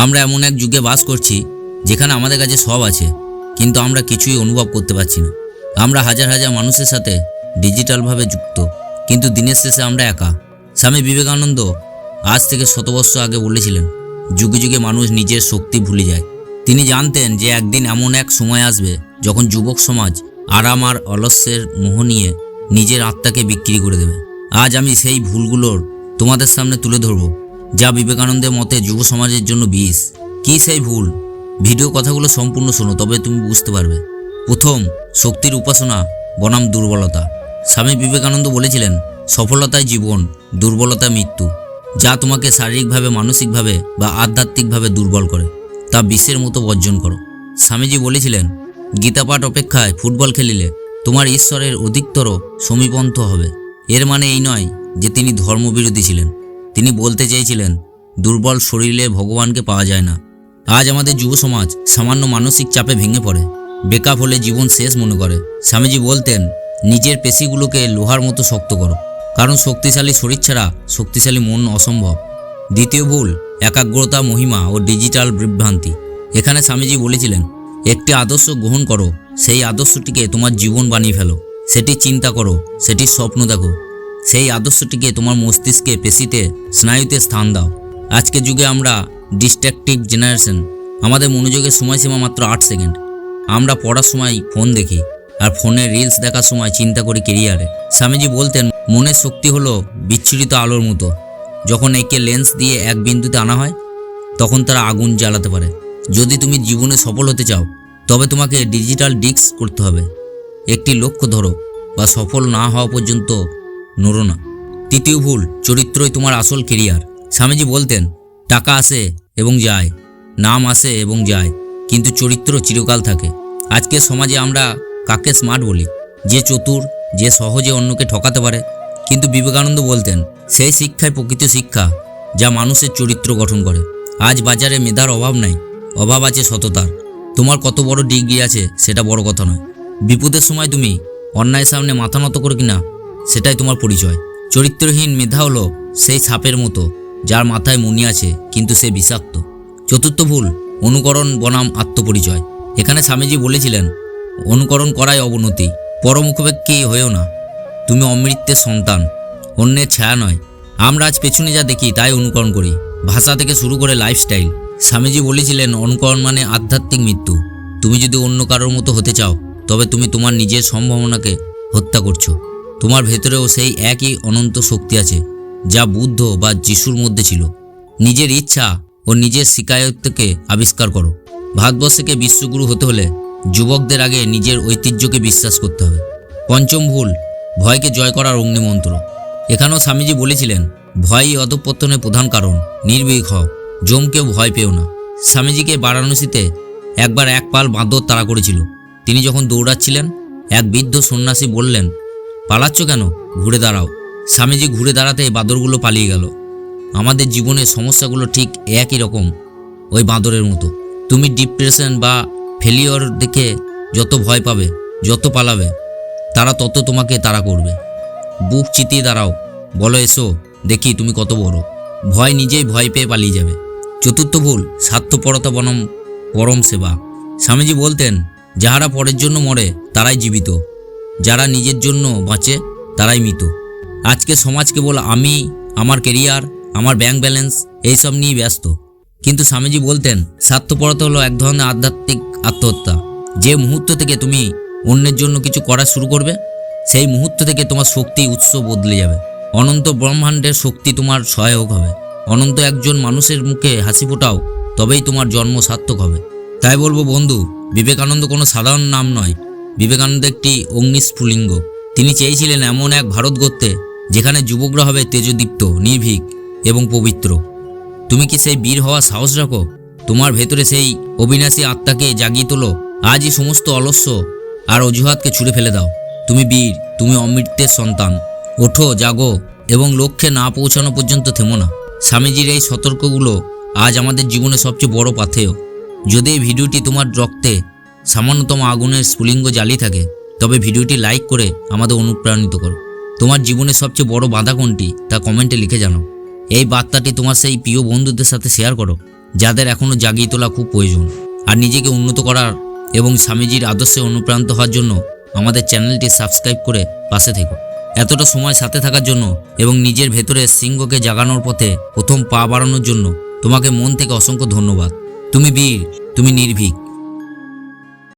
আমরা এমন এক যুগে বাস করছি যেখানে আমাদের কাছে সব আছে, কিন্তু আমরা কিছুই অনুভব করতে পারছি না। আমরা হাজার হাজার মানুষের সাথে ডিজিটালভাবে যুক্ত, কিন্তু দিনের শেষে আমরা একা। স্বামী বিবেকানন্দ আজ থেকে 100 বছর আগে বলেছিলেন, যুগে যুগে মানুষ নিজের শক্তি ভুলে যায়। তিনি জানতেন যে একদিন এমন এক সময় আসবে যখন যুবক সমাজ আরাম আর অলস্যের মোহ নিয়ে নিজের আত্মাকে বিক্রি করে দেবে। আজ আমি সেই ভুলগুলোর তোমাদের সামনে তুলে ধরব, যা বিবেকানন্দের মতে যুব সমাজের জন্য বিষ। কী সেই ভুল? ভিডিও কথাগুলো সম্পূর্ণ শোনো, তবে তুমি বুঝতে পারবে। প্রথম, শক্তির উপাসনা বনাম দুর্বলতা। স্বামী বিবেকানন্দ বলেছিলেন, সফলতাই জীবন, দুর্বলতা মৃত্যু। যা তোমাকে শারীরিকভাবে, মানসিকভাবে বা আধ্যাত্মিকভাবে দুর্বল করে তা বিষের মতো বর্জন করো। স্বামীজি বলেছিলেন, গীতাপাঠ অপেক্ষায় ফুটবল খেলিলে তোমার ঈশ্বরের অধিকতর সমীপন্ত হবে। এর মানে এই নয় যে তিনি ধর্মবিরোধী ছিলেন। তিনি বলতে চেয়েছিলেন, দুর্বল শরীরে ভগবানকে পাওয়া যায় না। আজ আমাদের যুব সমাজ সামান্য মানসিক চাপে ভেঙে পড়ে, বেকআপ হলে জীবন শেষ মনে করে। স্বামীজি বলতেন, নিজের পেশিগুলোকে লোহার মতো শক্ত করো, কারণ শক্তিশালী শরীর ছাড়া শক্তিশালী মন অসম্ভব। দ্বিতীয় ভুল, একাগ্রতা, মহিমা ও ডিজিটাল বিভ্রান্তি। এখানে স্বামীজি বলেছিলেন, একটি আদর্শ গ্রহণ করো, সেই আদর্শটিকে তোমার জীবন বানিয়ে ফেলো। সেটি চিন্তা করো, সেটি স্বপ্ন দেখো, সেই আদর্শটিকে তোমার মস্তিষ্কে, পেশিতে, স্নায়ুতে স্থান দাও। আজকের যুগে আমরা ডিস্ট্রাকটিভ জেনারেশন। আমাদের মনোযোগের সময়সীমা মাত্র 8 সেকেন্ড। আমরা পড়ার সময় ফোন দেখি, আর ফোনে রিলস দেখার সময় চিন্তা করি কেরিয়ারে। স্বামীজি বলতেন, মনের শক্তি হলো বিচ্ছুরিত আলোর মতো। যখন একে লেন্স দিয়ে এক বিন্দুতে আনা হয়, তখন তারা আগুন জ্বালাতে পারে। যদি তুমি জীবনে সফল হতে চাও, তবে তোমাকে ডিজিটাল ডিস্ক করতে হবে। একটি লক্ষ্য ধরো, বা সফল না হওয়া পর্যন্ত নড়ো না। তৃতীয় ভুল, চরিত্রই তোমার আসল কেরিয়ার। স্বামীজি বলতেন, টাকা আসে এবং যায়, নাম আসে এবং যায়, কিন্তু চরিত্র চিরকাল থাকে। আজকের সমাজে আমরা কাকে স্মার্ট বলি? যে চতুর, যে সহজে অন্যকে ঠকাতে পারে। কিন্তু বিবেকানন্দ বলতেন, সেই শিক্ষাই প্রকৃত শিক্ষা, যা মানুষের চরিত্র গঠন করে। আজ বাজারে মেধার অভাব নাই, অভাব আছে সততার। তোমার কত বড় ডিগ্রি আছে সেটা বড় কথা নয়। বিপদের সময় তুমি অন্যায়ের সামনে মাথা নত করো কিনা, সেটাই তোমার পরিচয়। চরিত্রহীন মেধা হলো সেই সাপের মতো, যার মাথায় মণি আছে কিন্তু সে বিষাক্ত। চতুর্থ ভুল, অনুকরণ বনাম আত্মপরিচয়। এখানে স্বামীজি বলেছিলেন, অনুকরণ করাই অবনতি। পরমুখপেক্ষী হয়েও না। তুমি অমৃতের সন্তান, অন্যের ছায়া নয়। আমরা আজ পেছনে যা দেখি তাই অনুকরণ করি, ভাষা থেকে শুরু করে লাইফস্টাইল। স্বামীজি বলেছিলেন, অনুকরণ মানে আধ্যাত্মিক মৃত্যু। তুমি যদি অন্য কারোর মতো হতে চাও, তবে তুমি তোমার নিজের সম্ভাবনাকে হত্যা করছো। তোমার ভেতরেও সেই একই অনন্ত শক্তি আছে, যা বুদ্ধ বা যিশুর মধ্যে ছিল। নিজের ইচ্ছা ও নিজের শিকায়তকে আবিষ্কার করো। ভারতবর্ষকে বিশ্বগুরু হতে হলে যুবকদের আগে নিজের ঐতিহ্যকে বিশ্বাস করতে হবে। পঞ্চম ভুল, ভয়কে জয় করার অগ্নিমন্ত্র। এখানেও স্বামীজি বলেছিলেন, ভয়ই অধঃপতনের প্রধান কারণ। নির্ভীক হও, জমকেও ভয় পেও না। স্বামীজিকে বারাণসীতে একবার এক পাল বাঁদর তাড়া করেছিল। তিনি যখন দৌড়াচ্ছিলেন, এক বৃদ্ধ সন্ন্যাসী বললেন, পালাচ্ছ কেন? ঘুরে দাঁড়াও। স্বামীজি ঘুরে দাঁড়াতে বাঁদরগুলো পালিয়ে গেল। আমাদের জীবনের সমস্যাগুলো ঠিক একই রকম, ওই বাঁদরের মতো। তুমি ডিপ্রেশন বা ফেলিওর দেখে যত ভয় পাবে, যত পালাবে, তারা তত তোমাকে তাড়া করবে। বুক চিতিয়ে দাঁড়াও, বলো, এসো দেখি তুমি কত বড়। ভয় নিজেই ভয় পেয়ে পালিয়ে যাবে। চতুর্থ ভুল, স্বার্থপরতা বনাম পরম সেবা। স্বামীজি বলতেন, যাহারা পরের জন্য মরে তারাই জীবিত, যারা নিজের জন্য বাঁচে তারাই মৃত। আজকে সমাজ কেবল আমি, আমার কেরিয়ার, আমার ব্যাংক ব্যালেন্স এইসব নিয়ে ব্যস্ত। কিন্তু স্বামীজি বলতেন, স্বার্থপরতা হলো এক ধরনের আধ্যাত্মিক আত্মহত্যা। যে মুহূর্ত থেকে তুমি অন্যের জন্য কিছু করা শুরু করবে, সেই মুহূর্ত থেকে তোমার শক্তি উৎস বদলে যাবে। অনন্ত ব্রহ্মাণ্ডের শক্তি তোমার সহায়ক হবে। অনন্ত একজন মানুষের মুখে হাসি ফোটাও, তবেই তোমার জন্ম সার্থক হবে। তাই বলবো বন্ধু, বিবেকানন্দ কোনো সাধারণ নাম নয়। বিবেকানন্দ একটি অগ্নিস্ফুলিঙ্গ। তিনি চেয়েছিলেন এমন এক ভারত গড়তে, যেখানে যুবকরা হবে তেজদীপ্ত, নির্ভীক এবং পবিত্র। তুমি কি সেই বীর হওয়ার সাহস রাখো? তোমার ভেতরে সেই অবিনাশী আত্মাকে জাগিয়ে তোলো। আজই সমস্ত অলস্য আর অজুহাতকে ছুঁড়ে ফেলে দাও। তুমি বীর, তুমি অমৃতের সন্তান। ওঠো, জাগো এবং লক্ষ্যে না পৌঁছানো পর্যন্ত থেমো না। স্বামীজির এই সতর্কগুলো আজ আমাদের জীবনে সবচেয়ে বড় পাথেয়। যদি এই ভিডিওটি তোমার রক্তে সামান্যতম আগুনের স্ফুলিঙ্গ জ্বালিয়ে থাকে, তবে ভিডিওটি লাইক করে আমাদের অনুপ্রাণিত করো। তোমার জীবনের সবচেয়ে বড় বাধা কোনটি তা কমেন্টে লিখে জানাও। এই বার্তাটি তোমার সেই প্রিয় বন্ধুদের সাথে শেয়ার করো, যাদের এখনও জাগিয়ে তোলা খুব প্রয়োজন। আর নিজেকে উন্নত করার এবং স্বামীজির আদর্শে অনুপ্রাণিত হওয়ার জন্য আমাদের চ্যানেলটি সাবস্ক্রাইব করে পাশে থেকো। এতটা সময় সাথে থাকার জন্য এবং নিজের ভেতরে সিংহকে জাগানোর পথে প্রথম পা বাড়ানোর জন্য তোমাকে মন থেকে অসংখ্য ধন্যবাদ। তুমি বীর, তুমি নির্ভীক।